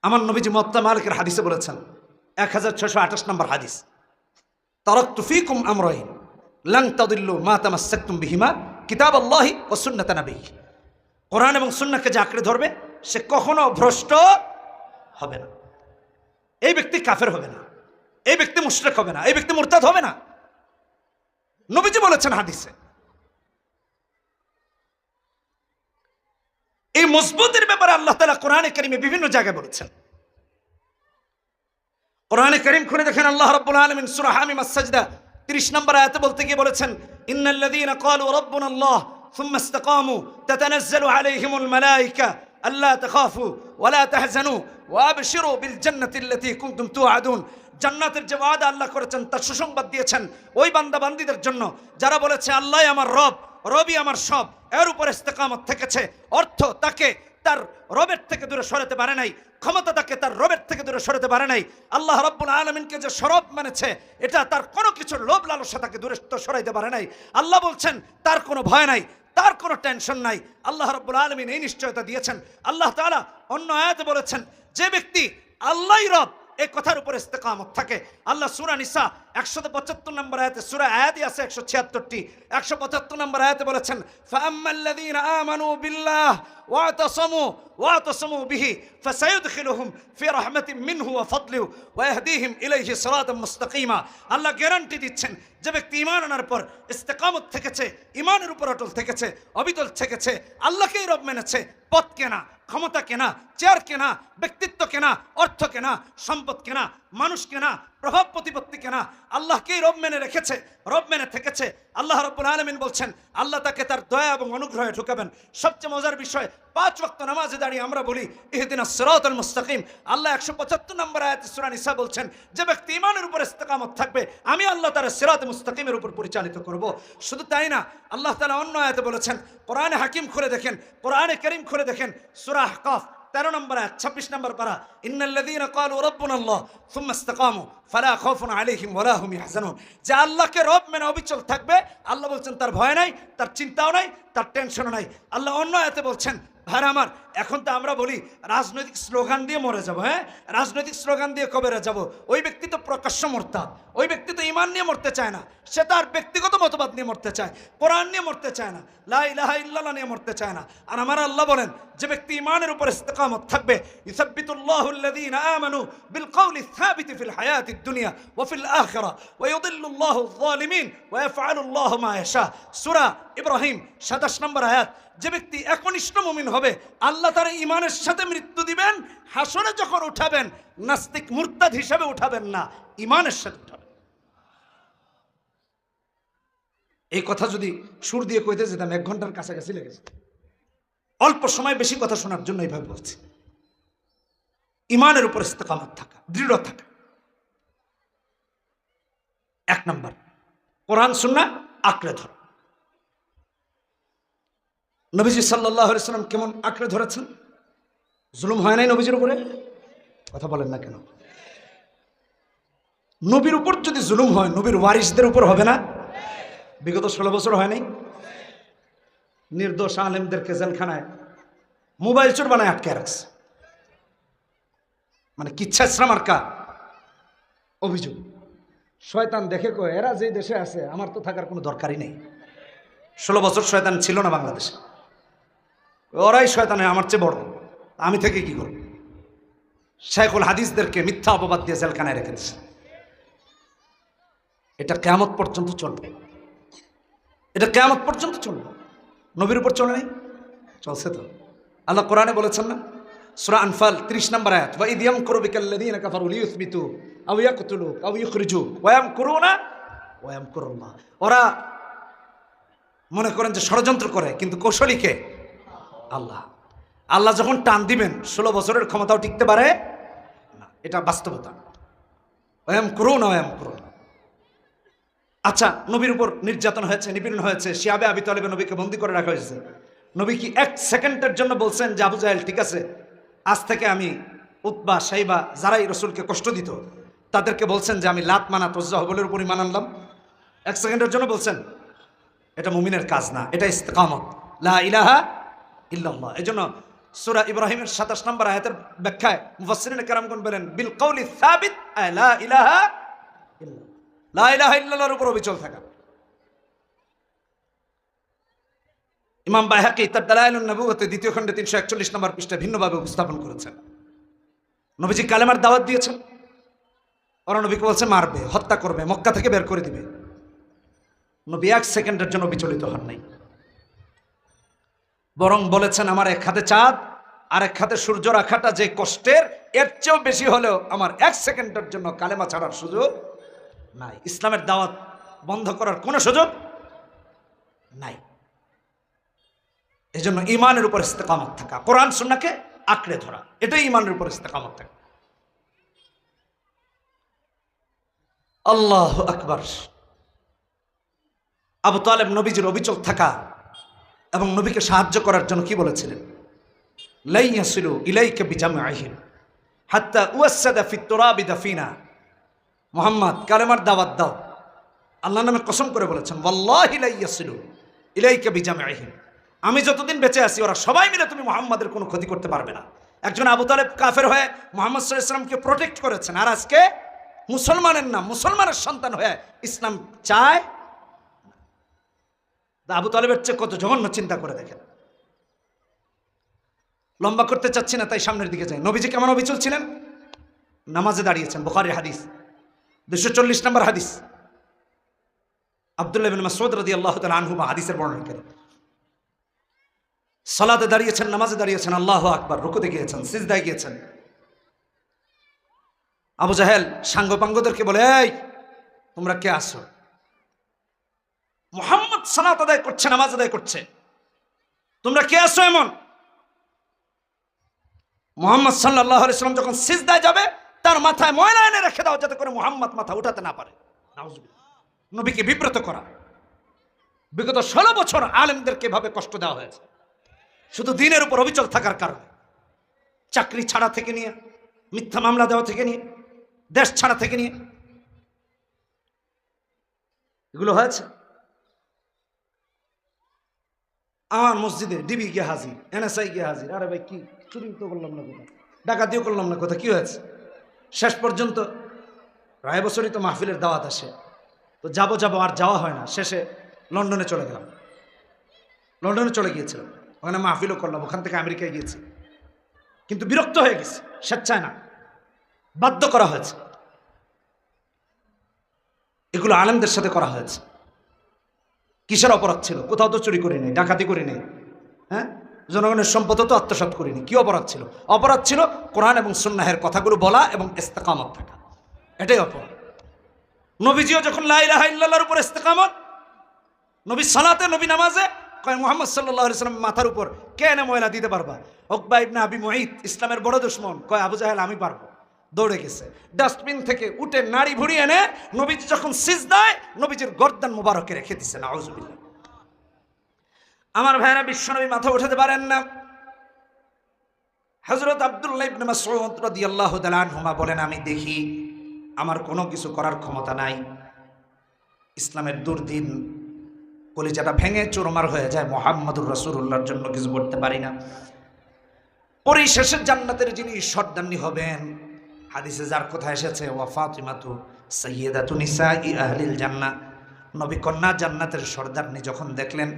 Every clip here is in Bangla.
আমার নবীজি মুওয়াত্তা মালিকের হাদিসে বলেছেন 1628 নম্বর হাদিস, তারাকতু ফীকুম আমরাইন লান তাদিল্লু মা তামাসসাকতুম বিহিমা কিতাবাল্লাহি ওয়া সুন্নাত নবিয়্যি। কোরআন এবং সুন্নাহকে যে আঁকড়ে ধরবে সে কখনো ভ্রষ্ট হবে না। এই ব্যক্তি কাফের হবে না, এই ব্যক্তি মুশরিক হবে না, এই ব্যক্তি মুরতাদ হবে না। নবীজি বলেছেন হাদিসে। এই মজবুতের ব্যাপারে আল্লাহ তাআলা কোরআনে কারীমে বিভিন্ন জায়গায় বলেছেন। কোরআনে কারীম খুলে দেখেন, আল্লাহ রাব্বুল আলামিন সূরা হামিম আস-সাজদা 30 নম্বর আয়াতে বলতে গিয়ে বলেছেন, ইন্নাল্লাযীনা ক্বালু রাব্বুনাল্লাহ সুম্মা ইসতাকামু তাতানাজ্জালু আলাইহিমুল মালায়েকা আল্লা তাখাফু ওয়া লা তাহজানু ওয়া আবশিরু বিল জান্নাতি আল্লাতী কুনতুম তুআদুন। জান্নাতের যে ওয়াদা আল্লাহ করেছেন তার সুসংবাদ দিয়েছেন ওই বান্দা বান্দীদের জন্য যারা বলেছে আল্লাহই আমার রব, রবই আমার সব, এর উপর ইস্তেকামত থেকেছে। অর্থ তাকে তার রবের থেকে দূরে সরাতে পারে নাই, ক্ষমতা তাকে তার রবের থেকে দূরে সরাতে পারে নাই। আল্লাহ রাব্বুল আলামিনকে যে সরব মেনেছে এটা তার কোনো কিছুর লোভ লালসা তাকে দূরে সরাইতে পারে নাই। আল্লাহ বলছেন তার কোনো ভয় নাই, তার কোনো টেনশন নাই। আল্লাহ রাব্বুল আলামিন এই নিশ্চয়তা দিয়েছেন। আল্লাহ তাআলা অন্য আয়াতে বলেছেন যে ব্যক্তি আল্লাহই রব এই কথার উপর ইস্তেকামত থাকে। আল্লাহ সূরা নিসা 175 নম্বর আয়াতে, সূরা আয়াতই আছে 176টি, 175 নম্বর আয়াতে বলেছেন, ফাআম্মাল্লাযীনা আমানু বিল্লাহ ওয়াতাসামু বিহি ফাসায়ুদখিলুহুম ফি রাহমাতিন মিনহু ওয়া ফাদলিহি ওয়া ইয়াহদিহিম ইলাইহি সিরাতাম মুস্তাকিমা। আল্লাহ গ্যারান্টি দিচ্ছেন যে ব্যক্তি ঈমান আনার পর ইস্তেকামত থেকেছে, ঈমানের উপর অটল থেকেছে, অবিচল থেকেছে, আল্লাহকেই রব মেনেছে, পথ কেনা, ক্ষমতা কেনা, চেয়ার কেনা, ব্যক্তিত্ব কেনা, অর্থ কেনা, সম্পদ কেনা, মানুষ কেনা, প্রভাব প্রতিপত্তি কেনা, আল্লাহকেই রব মেনে রেখেছে, রব মেনে থেকেছে। আল্লাহ রাব্বুল আলামিন বলছেন আল্লাহ তাকে তার দয়া এবং অনুগ্রহে ঢুকাবেন। সবচেয়ে মজার বিষয়, 5 ওয়াক্ত নামাজে দাঁড়িয়ে আমরা বলি ইহদিনাস সিরাতাল মুস্তাকিম। আল্লাহ 175 নম্বর আয়াতে সূরা নিসা বলছেন যে ব্যক্তি ঈমানের উপর ইস্তেকামত থাকবে আমি আল্লাহ তার সিরাতে মুস্তাকিমের উপর পরিচালিত করব। শুধু তাই না, আল্লাহ তাআলা অন্য আয়াতে বলেছেন, কোরআনে হাকিম খুলে দেখেন, কোরআনে কারীম খুলে দেখেন, সূরা আহকাফ 13 নম্বর আয়াত 26 নম্বর পারা, ইন্নাল্লাযীনা ক্বালু রাব্বুনাল্লাহ সুম্মা ইসতাকামু ফালা খাউফুন আলাইহিম ওয়ালা হুম ইয়াহজানুন। যে আল্লাহকে রব মেনে অবিচল থাকবে আল্লাহ বলছেন তার ভয় নাই, তার চিন্তাও নাই, তার টেনশনও নাই। আল্লাহ অন্য আয়াতে বলছেন, ভাই আমার এখন তো আমরা বলি রাজনৈতিক স্লোগান দিয়ে মরে যাব, হ্যাঁ রাজনৈতিক স্লোগান দিয়ে কবরে যাব। ওই ব্যক্তি তো প্রকাশ্য মুরতাদ, ওই ব্যক্তি তো ঈমান নিয়ে মরতে চায় না, সে তার ব্যক্তিগত মতবাদ নিয়ে মরতে চায়, কোরআন নিয়ে মরতে চায় না, লা ইলাহা ইল্লাল্লাহ নিয়ে মরতে চায় না। আর আমার আল্লাহ বলেন যে ব্যক্তি ঈমানের উপর ইস্তেকামত থাকবে, ইউসাব্বিতুল্লাহু আল্লাযীনা আমানু বিল কওলি সাবিতি ফিল হায়াতিদ দুনিয়া ওয়া ফিল আখিরা ওয়া ইউদিল্লুল্লাহু আয-যালিমিন ওয়া ইয়াফআলুল্লাহু মা ইয়াশা। সূরা ইব্রাহিম 27 নম্বর আয়াত। যে ব্যক্তি একনিষ্ঠ মুমিন হবে আল্লাহ তার ঈমানের সাথে মৃত্যু দিবেন, হাসরে যখন উঠাবেন নাস্তিক মুরতাদ হিসেবে উঠাবেন না, ঈমানের সাথে উঠাবেন। এই কথা যদি সুর দিয়ে কইতে যেতাম 1 ঘন্টার কাছাকাছি লেগেছে। অল্প সময় বেশি কথা শোনার জন্য এইভাবে বলছি। ঈমানের উপর ইস্তেকামত থাকা, দৃঢ় থাকা 1 নাম্বার। কোরআন সুন্নাহ আঁকড়ে ধরা। নবীজি সাল্লাল্লাহু আলাইহি সাল্লাম কেমন আঁকড়ে ধরেছেন? জুলুম হয় নাই নবীজির উপরে? কথা বলেন না কেন? নবীর উপর যদি জুলুম হয় নবীর ওয়ারিসদের উপর হবে না? বিগত 16 বছর হয় নাই? নির্দোষ আলেমদেরকে জেলখানায় মোবাইল চোর বানায় আটকে রাখছে, মানে কিচ্ছা ইসলাম মার্কা অভিযোগ। শয়তান দেখে কয় এরা যেই দেশে আছে আমার তো থাকার কোনো দরকারই নেই। 16 বছর শয়তান ছিল না বাংলাদেশে, ওরাই শয়তানে আমার চেয়ে বড়, আমি থেকে কি করব? শাইখুল হাদিসদেরকে মিথ্যা অপবাদ দিয়ে জেলখানায় রেখে দিচ্ছে। এটা কিয়ামত পর্যন্ত চলবে, এটা কিয়ামত পর্যন্ত চলবে। নবীর উপর চলে নাই? চলছে তো। আল্লাহ কোরআনে বলেছেন না, সূরা আনফাল 30 নম্বর আয়াত, ওয়া ইয ইয়ামকুরু বিকাল্লাযীনা কাফারু লিইউসবিতু আও ইয়াকতুলুক আও ইখরিজুক ওয়া ইয়ামকুরুনা ওয়া ইয়ামকুরুল্লাহ। ওরা মনে করেন যে ষড়যন্ত্র করে, কিন্তু কৌশলী কে? আল্লাহ। আল্লাহ যখন টান দিবেন 16 বছরের ক্ষমতাও টিকতে পারে না, এটা বাস্তবতা। ওয়া ইয়ামকুরুনা ওয়া ইয়ামকুরুল্লাহ। আচ্ছা, নবীর উপর নির্যাতন হয়েছে, নিপীড়ন হয়েছে, শিয়াবে আবি তালেবে নবীকে বন্দী করে রাখা হয়েছে। নবী কি 1 সেকেন্ডের জন্য বলছেন যে আবু জাহেল ঠিক আছে আজ থেকে আমি উতবা সাইবা যারাই রসুলকে কষ্ট দিত তাদেরকে বলছেন যে আমি লাত মানাত উজ্জা হবলের উপর ঈমান আনলাম? 1 সেকেন্ডের জন্য বলছেন? এটা মুমিনের কাজ না, এটা ইস্তেকামত, লা ইলাহা ইল্লাল্লাহ। এজন্য সূরা ইব্রাহিমের 27 নম্বর আয়াতের ব্যাখ্যায় মুফাসসিরিন কেরামগণ বলেন বিল কওলি সাবিত লা ইলাহা ইল্লাল্লাহ, লা ইলাহা ইল্লাল্লাহর উপর অবিচল থাকা। ইমাম বাইহাকি তার দালাইলুন নবুওয়াতে দ্বিতীয় খণ্ডে 341 নম্বর পৃষ্ঠায় ভিন্নভাবে উপস্থাপন করেছেন। নবীজি কালেমার দাওয়াত দিয়েছেন, ওরা নবীকে বলছে মারবে, হত্যা করবে, মক্কা থেকে বের করে দিবে। নবী 1 সেকেন্ডের জন্য বিচলিত হন নাই, বরং বলেছেন আমার এক হাতে চাঁদ আর এক হাতে সূর্য রাখাটা যে কষ্টের, এর চেয়েও বেশি হলেও আমার 1 সেকেন্ডের জন্য কালেমা ছাড়ার সুযোগ নাই। ইসলামের দাওয়াত বন্ধ করার কোনো সুযোগ নাই। এই জন্য ইমানের উপর ইস্তেকামত থাকা, কোরআন সুন্নাহকে আঁকড়ে ধরা, এটাই ইমানের উপর ইস্তেকামত থাকা। আল্লাহু আকবার। আবু তালেব নবীজির অবিচল থাকা এবং নবীকে সাহায্য করার জন্য কি বলেছিলেন? লাই ইয়াসিলু ইলাইকা বিজামআহিম হাত্তা উয়াসসাদা ফিত তুরাবি দাফিনা। মুহাম্মদ কালেমার দাওয়াত দাও। আল্লাহর নামে কসম করে বলেছেন, ওয়াল্লাহি লা ইয়াসিলু ইলাইকা বিজামআহিম, আমি যতদিন বেঁচে আছি ওরা সবাই মিলে তুমি মুহাম্মাদের কোনো ক্ষতি করতে পারবে না। একজন আবু তালেব কাফের হয়ে মুহাম্মদ সাল্লাল্লাহু আলাইহি ওয়াসাল্লামকে প্রোটেক্ট করেছেন, আর আজকে মুসলমানের নাম, মুসলমানের সন্তান হয়ে ইসলাম চায়। আবু তালেবের চেয়ে কত জঘন্য চিন্তা করে দেখেন। লম্বা করতে চাচ্ছি না, তাই সামনের দিকে যাই। নবীজি কেমন অবিচল ছিলেন? নামাজে দাঁড়িয়েছেন, বুখারীর হাদিস 240 নম্বর হাদিস। আব্দুল্লাহ ইবনে মাসউদ রাদিয়াল্লাহু তাআলা আনহু হাদিসের বর্ণনাকারী। সালাতে দাঁড়িয়েছেন, নামাজে দাঁড়িয়েছেন, আল্লাহু আকবার, রুকুতে গিয়েছেন, সিজদায় গিয়েছেন। আবু জাহেল সাঙ্গপাঙ্গদেরকে বলে, এই তোমরা কে আসো? মুহাম্মদ সালাত আদায় করছে, নামাজ আদায় করছে, তোমরা কে আসো এমন? মুহাম্মদ সাল্লাল্লাহু আলাইহি ওয়াসাল্লাম যখন সিজদায় যাবে তার মাথায় ময়লা এনে রেখে দাও, যাতে করে মুহাম্মদ মাথা উঠাতে না পারে। নাউজুবিল্লাহ। নবীকে বিব্রত করা। বিগত 16 বছর আলেমদেরকে এভাবে কষ্ট দেওয়া হয়েছে, শুধু দ্বীনের উপর অবিচল থাকার কারণে। চাকরি ছাড়া থেকে নিয়ে, মিথ্যা মামলা দেওয়া থেকে নিয়ে, দেশ ছাড়া থেকে নিয়ে, এগুলো হয়েছে। আমার মসজিদে ডিবি গিয়ে হাজির, এনএসআই গিয়ে হাজির। আরে ভাই কি চুরি তো করলাম না কোথা, ডাকাতিও করলাম না কোথা, কি হয়েছে? শেষ পর্যন্ত রায় বছরই তো মাহফিলের দাওয়াত আসে, তো যাবো আর যাওয়া হয় না। শেষে লন্ডনে চলে গেলাম, লন্ডনে চলে গিয়েছিলাম, ওখানে মাহফিলও করলাম, ওখান থেকে আমেরিকায় গিয়েছি। কিন্তু বিরক্ত হয়ে গেছি, স্বেচ্ছায় না, বাধ্য করা হয়েছে। এগুলো আলেমদের সাথে করা হয়েছে। কিসের অপরাধ ছিল? কোথাও তো চুরি করি নেই, ডাকাতি করি নেই, হ্যাঁ, জনগণের সম্পদ তো আত্মসাৎ করিনি। কি অপরাধ ছিল? অপরাধ ছিল কোরআন এবং সুন্নাহের কথাগুলো বলা এবং ইস্তেকামত থাকা, এটাই অপরাধ। নবীজিও যখন লা ইলাহা ইল্লাল্লাহর উপর ইস্তেকামত, নবী সালাতে, নবী নামাজে, কয় মুহাম্মদ সাল্লাল্লাহু আলাইহি ওয়াসাল্লাম মাথার উপর কে এনে ময়লা দিতে পারবা? উকবা ইবনে আবি মুঈত, ইসলামের বড় দুশমন, কয় আবু জাহেল আমি পারবো। দৌড়ে গেছে, ডাস্টবিন থেকে উঠে নাড়ি ভুড়ি এনে নবীজি যখন সিজদায় নবীজির গর্দান মুবারকে রেখে দিছে। নাউজুবিল্লাহ। আমার ভাইরা, বিশ্বনবী মাথা উঠাতে পারেন না। হযরত আব্দুল্লাহ ইবনে মাসউদ রাদিয়াল্লাহু তাআলা আনহুমা বলেন, আমি দেখি আমার কোনো কিছু করার ক্ষমতা নাই, ইসলামের দুর্দিন কলিজাটা ভেঙে চুরমার হয়ে যায়, মুহাম্মদুর রাসূলুল্লাহর জন্য কিছু করতে পারি না। পরিশেষে জান্নাতের যিনি সর্দারনি হবেন, হাদিসে যার কথা এসেছে, ওয়া ফাতিমাতু সাইয়্যিদাতু নিসাই আহলিল জান্নাহ, নবী কন্যা জান্নাতের সর্দারনি যখন দেখলেন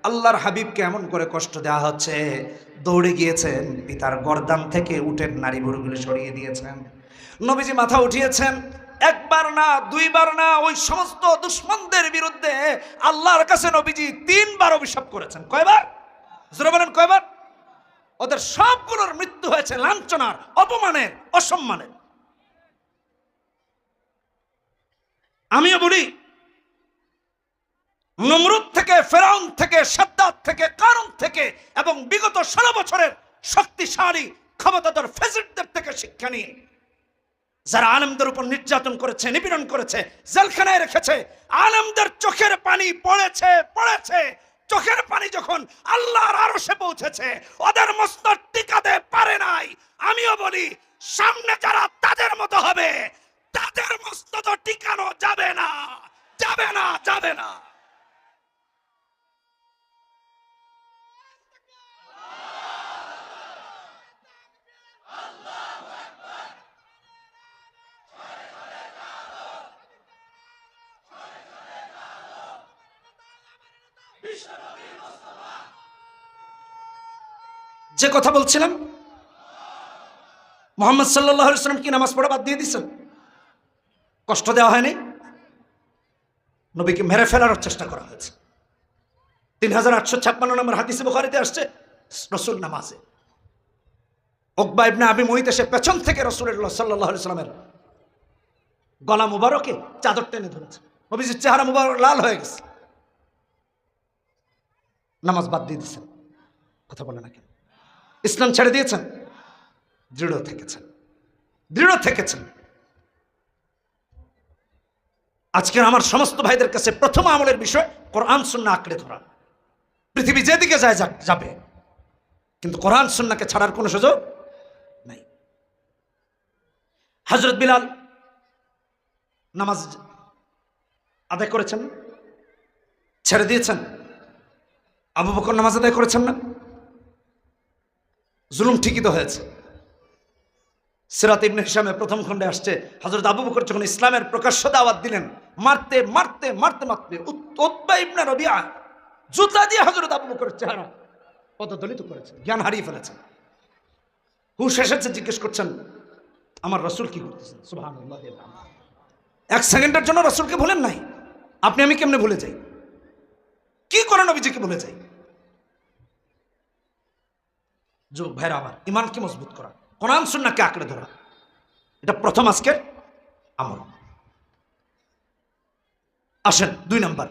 আল্লাহর হাবিবকে এমন করে কষ্ট দেওয়া হচ্ছে, দৌড়ে গিয়েছেন, পিতার গর্দান থেকে উটের নাড়ি ভুড়িগুলো সরিয়ে দিয়েছেন। নবীজি মাথা উঠিয়েছেন, একবার না, দুইবার না, ওই সমস্ত দুশমনদের বিরুদ্ধে আল্লাহর কাছে নবীজি 3 বার অভিশাপ করেছেন। কয়বার? জোরে বলেন, কয়বার? ওদের সবগুলোর মৃত্যু হয়েছে লাঞ্ছনার, অপমানের, অসম্মানের। আমিও বলি, নমরুদ থেকে, ফেরাউন থেকে, সাদ্দাত থেকে, কারুন থেকে এবং বিগত 16 বছরের শক্তিশালী ক্ষমতাধর ফেসিস্টদের থেকে শিক্ষা নিয়ে যারা আলেমদের উপর নির্যাতন করেছে, নিপীড়ন করেছে, জেলখানায় রেখেছে, আলেমদের চোখের পানি পড়েছে। চোখের পানি যখন আল্লাহর আরশে পৌঁছেছে, ওদের মস্তক টিকাতে পারে নাই। আমিও বলি, সামনে যারা তাদের মতো হবে, তাদের মস্তক টিকানো যাবে না, যাবে না, যাবে না। যে কথা বলছিলাম, মুহাম্মদ সাল্লাল্লাহু আলাইহি ওয়াসাল্লাম কি নামাজ পড়া বাদ দিয়ে দিয়েছেন? কষ্ট দেওয়া হয়নি, নবীকে মেরে ফেলার চেষ্টা করা হয়েছে। 3856 নম্বর হাদিসে বুখারীতে আসছে, রাসূল নামাজে উকবা ইবনে আবি মুইত এসে পেছন থেকে রাসূলুল্লাহ সাল্লাল্লাহু আলাইহি ওয়াসাল্লামের গলা মুবারকে চাদর টেনে ধরেছে। নবীজির চেহারা মুবারক লাল হয়ে গেছে। নামাজ বাদ দিয়ে দিয়েছেন। কথা বলে না কেন? ইসলাম ছেড়ে দিয়েছেন? দৃঢ় থেকেছেন, দৃঢ় থেকেছেন। আজকের আমার সমস্ত ভাইদের কাছে প্রথম আমলের বিষয় কোরআন সুন্নাহ আঁকড়ে ধরা। পৃথিবী যেদিকে যায় যাবে, কিন্তু কোরআন সুন্নাহকে ছাড়ার কোনো সুযোগ নাই। হযরত বিলাল নামাজ আদায় করেছেন, ছেড়ে দিয়েছেন। আবু বকর নামাজ আদায় করেছেন না? জুলুম ঠিকই তো হয়েছে। সিরাত ইবনে হিশামের প্রথম খণ্ডে আসছে, হযরত আবু বকর যখন ইসলামের প্রকাশ্য দাওয়াত দিলেন, মারতে মারতে মারতে মারতে উতবা ইবনে রবিআ জুতা দিয়ে হযরত আবু বকরের চেহারা পদদলিত করেছেন, জ্ঞান হারিয়ে ফেলেছেন। হুশ এসেছে, জিজ্ঞেস করছেন আমার রাসূল কি করতেছেন? সুবহানাল্লাহ। এক সেকেন্ডের জন্য রাসূলকে ভুলেন নাই। আপনি আমি কেমনে ভুলে যাই? কি করে নবীজিকে ভুলে যাই? যুবক ভাইরা আমার, ইমানকে মজবুত করা, কোরআন সুন্নাহকে আঁকড়ে ধরা, এটা প্রথম আজকের আমল। আসেন 2 নাম্বার।